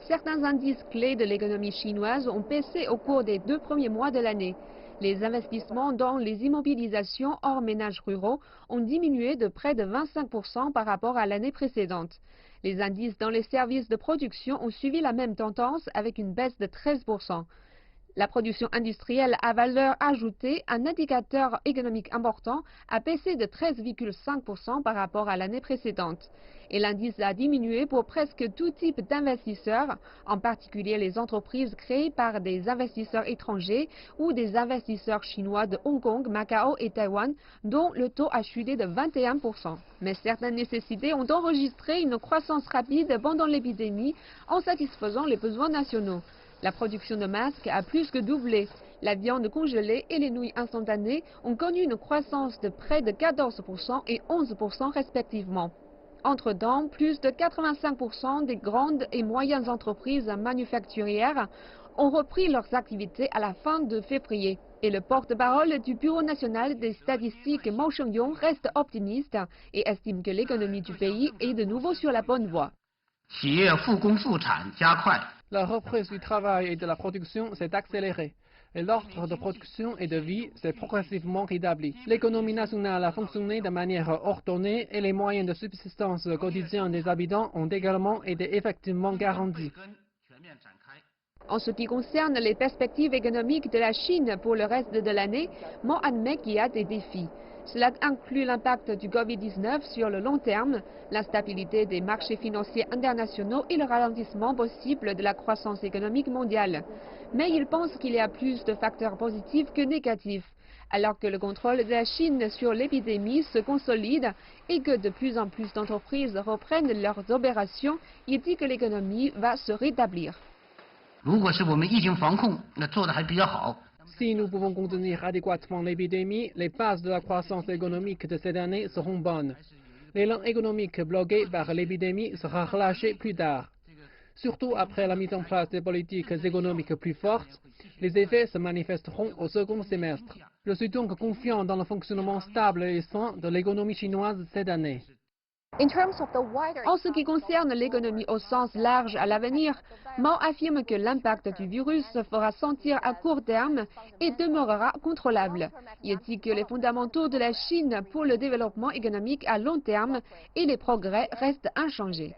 certains indices clés de l'économie chinoise ont baissé au cours des 2 premiers mois de l'année. Les investissements dans les immobilisations hors ménages ruraux ont diminué de près de 25% par rapport à l'année précédente. Les indices dans les services de production ont suivi la même tendance avec une baisse de 13%. La production industrielle à valeur ajoutée, un indicateur économique important, a baissé de 13,5% par rapport à l'année précédente. Et l'indice a diminué pour presque tout type d'investisseurs, en particulier les entreprises créées par des investisseurs étrangers ou des investisseurs chinois de Hong Kong, Macao et Taïwan, dont le taux a chuté de 21%. Mais certaines nécessités ont enregistré une croissance rapide pendant l'épidémie en satisfaisant les besoins nationaux. La production de masques a plus que doublé. La viande congelée et les nouilles instantanées ont connu une croissance de près de 14% et 11% respectivement. Entre-temps, plus de 85% des grandes et moyennes entreprises manufacturières ont repris leurs activités à la fin de février. Et le porte-parole du Bureau national des statistiques, Mao Shengyong, reste optimiste et estime que l'économie du pays est de nouveau sur la bonne voie. La reprise du travail et de la production s'est accélérée et l'ordre de production et de vie s'est progressivement rétabli. L'économie nationale a fonctionné de manière ordonnée et les moyens de subsistance quotidiens des habitants ont également été effectivement garantis. En ce qui concerne les perspectives économiques de la Chine pour le reste de l'année, Mao admet qu'il y a des défis. Cela inclut l'impact du Covid-19 sur le long terme, l'instabilité des marchés financiers internationaux et le ralentissement possible de la croissance économique mondiale. Mais il pense qu'il y a plus de facteurs positifs que négatifs. Alors que le contrôle de la Chine sur l'épidémie se consolide et que de plus en plus d'entreprises reprennent leurs opérations, il dit que l'économie va se rétablir. Si nous pouvons contenir adéquatement l'épidémie, les bases de la croissance économique de cette année seront bonnes. L'élan économique bloqué par l'épidémie sera relâché plus tard. Surtout après la mise en place des politiques économiques plus fortes, les effets se manifesteront au second semestre. Je suis donc confiant dans le fonctionnement stable et sain de l'économie chinoise cette année. En ce qui concerne l'économie au sens large à l'avenir, Mao affirme que l'impact du virus se fera sentir à court terme et demeurera contrôlable. Il dit que les fondamentaux de la Chine pour le développement économique à long terme et les progrès restent inchangés.